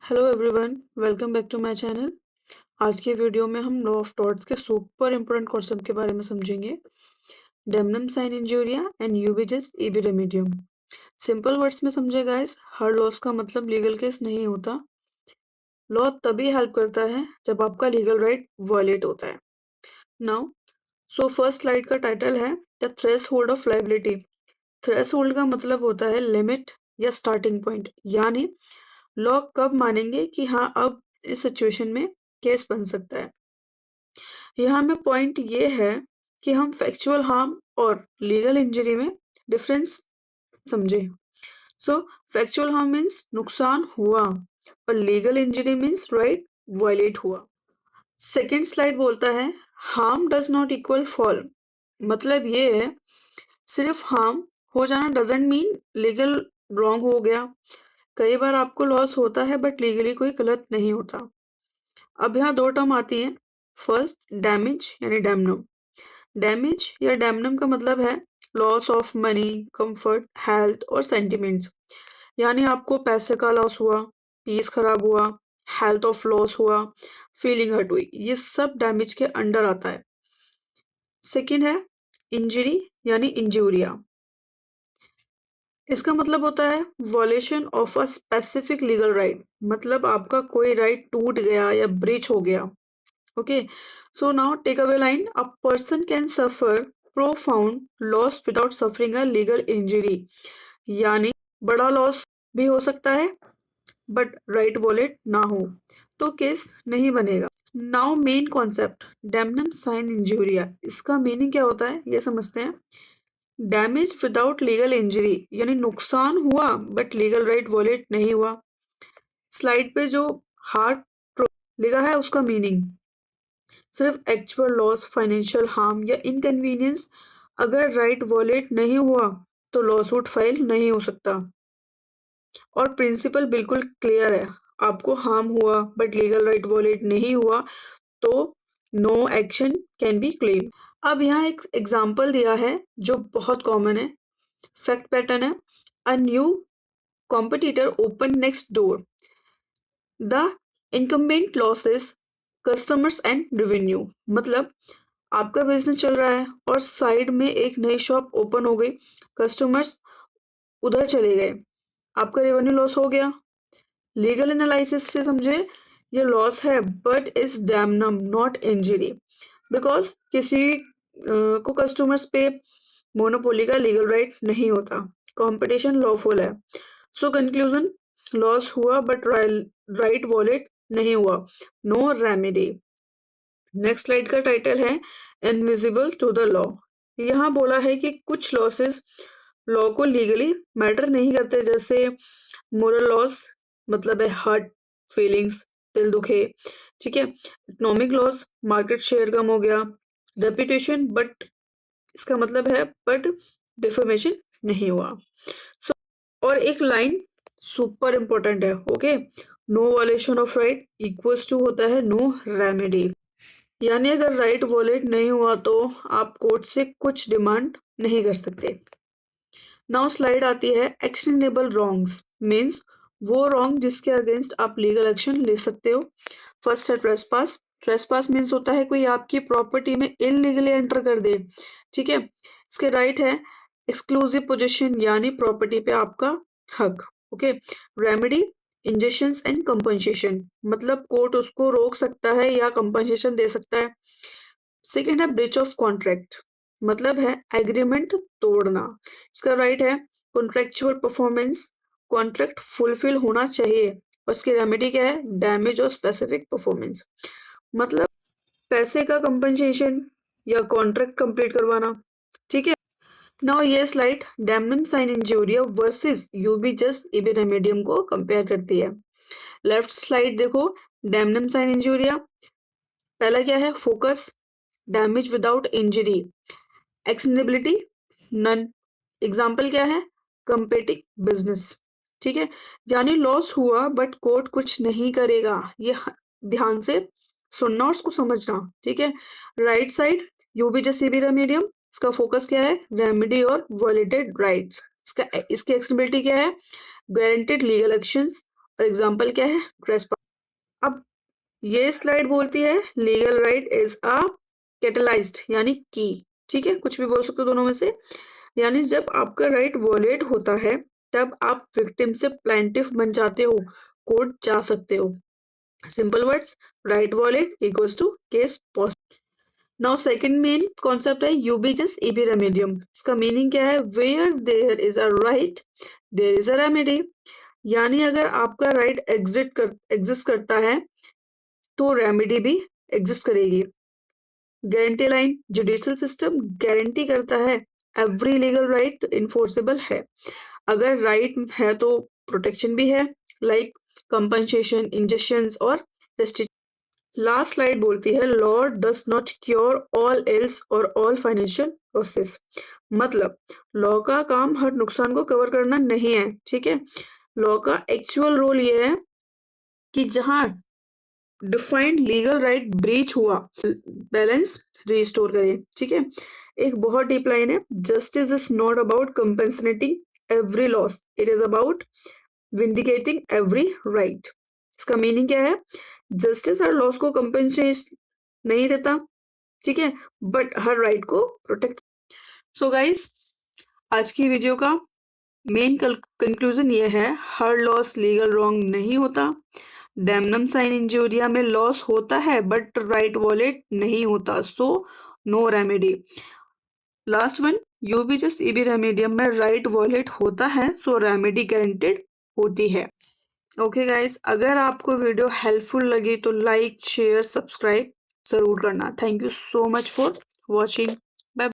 Hello everyone, welcome back to my channel. आज के video में हम लॉ ऑफ टॉर्ट्स के सुपर इम्पोर्टेंट कॉन्सेप्ट के बारे में समझेंगे। Damnum sine injuria and ubi jus ibi remedium. Simple words में समझे गाइस, हर लॉस का मतलब लीगल केस नहीं होता। लॉ तभी हेल्प करता है जब आपका लीगल राइट वायलेट होता है। नाउ फर्स्ट स्लाइड का टाइटल है the threshold of liability. Threshold का मतलब होता है लिमिट या स्टार्टिंग पॉइंट, यानी लोग कब मानेंगे कि हाँ, अब इस सिचुएशन में केस बन सकता है। यहाँ में पॉइंट ये है कि हम फैक्चुअल हार्म और लीगल इंजरी में डिफरेंस समझे। फैक्चुअल हार्म मीन्स नुकसान हुआ और legal injury means right violate हुआ। सेकेंड स्लाइड बोलता है harm does not equal fall. मतलब ये है सिर्फ हार्म हो जाना डजेंट मीन लीगल रॉन्ग हो गया। कई बार आपको लॉस होता है बट लीगली कोई गलत नहीं होता। अब यहाँ दो टर्म आती हैं। फर्स्ट डैमेज यानी डैमनम। डैमेज या डैमनम का मतलब है loss of money, comfort, health और सेंटिमेंट्स। यानी आपको पैसे का लॉस हुआ, पीस खराब हुआ, हेल्थ ऑफ लॉस हुआ, फीलिंग हर्ट हुई, ये सब डैमेज के अंडर आता है। सेकेंड है इंजरी यानी इंजूरिया। इसका मतलब होता है वॉलेशन of a specific legal right. मतलब आपका कोई राइट टूट गया या ब्रीच हो गया। Okay, so now take away line a person can suffer profound loss without suffering a legal injury. यानी बड़ा लॉस भी हो सकता है बट राइट वॉलेट ना हो तो केस नहीं बनेगा। Now main concept damnum sine injuria, इसका मीनिंग क्या होता है ये समझते हैं। डैमेज विदाउट लीगल इंजरी यानी नुकसान हुआ बट लीगल राइट वॉलेट नहीं हुआ। स्लाइड पे जो हार्ट लिखा है उसका मीनिंग सिर्फ एक्चुअल लॉस, फाइनेंशियल हार्म या इनकन्वीनियंस। अगर राइट वॉलेट नहीं हुआ तो लॉसूट फाइल नहीं हो सकता। और प्रिंसिपल बिल्कुल क्लियर है, आपको हार्म हुआ बट लीगल राइट वॉलेट नहीं हुआ तो no action can be claim. अब यहाँ एक एग्जाम्पल दिया है जो बहुत कॉमन है। फैक्ट पैटर्न है a new competitor open next door, the incumbent losses customers and revenue. मतलब आपका बिजनेस चल रहा है और साइड में एक नई शॉप ओपन हो गई, कस्टमर्स उधर चले गए, आपका रेवेन्यू लॉस हो गया। लीगल एनालिसिस से समझे ये लॉस है but is damnum not injury, because किसी को कस्टमर्स पे मोनोपोली का लीगल राइट नहीं होता, कंपटीशन लॉफुल है। सो कंक्लूजन लॉस हुआ बट राइट वॉलेट नहीं हुआ, नो रेमेडी। नेक्स्ट स्लाइड का टाइटल है इनविजिबल टू द लॉ। यहाँ बोला है कि कुछ लॉसेस लॉ को लीगली मैटर नहीं करते, जैसे मोरल लॉस मतलब है हर्ट फीलिंग्स, दिल दुखे, ठीक है। इकोनॉमिक लॉस मार्केट शेयर कम हो गया, रेपुटेशन बट इसका मतलब है बट डिफॉर्मेशन नहीं हुआ। सो और एक लाइन सुपर इंपॉर्टेंट है, okay, no violation of right equals to होता है नो रेमेडी। यानी अगर राइट वॉलेट नहीं हुआ तो आप कोर्ट से कुछ डिमांड नहीं कर सकते। नाउ स्लाइड आती है एक्शनेबल रॉन्ग्स मींस वो रॉन्ग जिसके अगेंस्ट आप लीगल एक्शन ले सकते हो। फर्स्ट है ट्रेसपास। ट्रेसपास मींस होता है कोई आपकी प्रॉपर्टी में इलीगली एंटर कर दे, ठीक है। इसके राइट है एक्सक्लूसिव पोजीशन यानी प्रॉपर्टी पे आपका हक, okay. Remedy injections and compensation, मतलब कोर्ट उसको रोक सकता है या कंपनसेशन दे सकता है। सेकेंड है ब्रीच ऑफ कॉन्ट्रैक्ट, मतलब है एग्रीमेंट तोड़ना। इसका राइट है कॉन्ट्रेक्चुअल परफॉर्मेंस, कॉन्ट्रैक्ट फुलफिल होना चाहिए और इसकी रेमेडी क्या है डैमेज और स्पेसिफिक परफॉर्मेंस, मतलब पैसे का कंपनसेशन या कॉन्ट्रैक्ट कंप्लीट करवाना, ठीक है। नाउ ये slide damnum sine injuria versus ubi jus ibi remedium को कंपेयर करती है। लेफ्ट स्लाइड देखो, डैमनम साइन इंजूरिया पहला क्या है focus, damage without injury, actionability none, example क्या है कंपेटिंग बिजनेस, ठीक है। यानी लॉस हुआ बट कोर्ट कुछ नहीं करेगा, ये ध्यान से सुनना और उसको समझना, ठीक है। राइट साइड यूबी जैसे भी रेमेडियम, इसका फोकस क्या है रेमेडी और वॉलेटेड राइट्स। इसका इसकी एक्शनेबिलिटी क्या है गारंटेड लीगल एक्शंस और एग्जाम्पल क्या है, ट्रेसपास। अब ये स्लाइड बोलती है legal right is a catalysed यानी की, ठीक है, कुछ भी बोल सकते हो दोनों में से। यानी जब आपका राइट वॉलेट होता है तब आप विक्टिम से प्लेंटिफ बन जाते हो, कोर्ट जा सकते हो। Simple words, right violated equals to case possible. Now second main concept है यूबीजस इबी रेमेडियम। इसका मीनिंग क्या है, where there is a right there is a remedy. यानी अगर आपका राइट एग्जिस्ट करता है तो रेमेडी भी एग्जिस्ट करेगी। Guarantee line, judicial system guarantee करता है एवरी लीगल राइट इन्फोर्सेबल है। अगर राइट है तो प्रोटेक्शन भी है, लाइक कंपनसेशन, इंजेक्शंस और रेस्टिट्यूशन। लास्ट स्लाइड बोलती है law does not cure all else और ऑल फाइनेंशियल लॉसेस। मतलब लॉ का काम हर नुकसान को कवर करना नहीं है, ठीक है। लॉ का एक्चुअल रोल ये है कि जहां डिफाइंड लीगल राइट ब्रीच हुआ, बैलेंस रिस्टोर करें, ठीक है। एक बहुत डीप लाइन है, justice is not about compensating every loss, it is about vindicating every right. इसका मीनिंग क्या है, जस्टिस हर लॉस को कंपेंसेशन नहीं देता, ठीक है, बट हर राइट को प्रोटेक्ट। सो गाइस, आज की वीडियो का मेन कंक्लूजन ये है, हर लॉस लीगल रॉन्ग नहीं होता। डैमनम साइन इंजोरिया में लॉस होता है बट राइट वॉलेट नहीं होता, so no remedy. Last one, ubi jus ibi remedium में राइट वॉलेट होता है, सो रेमेडी गारंटेड होती है। ओके गाइस, अगर आपको वीडियो हेल्पफुल लगी तो लाइक शेयर सब्सक्राइब जरूर करना। Thank you so much for watching.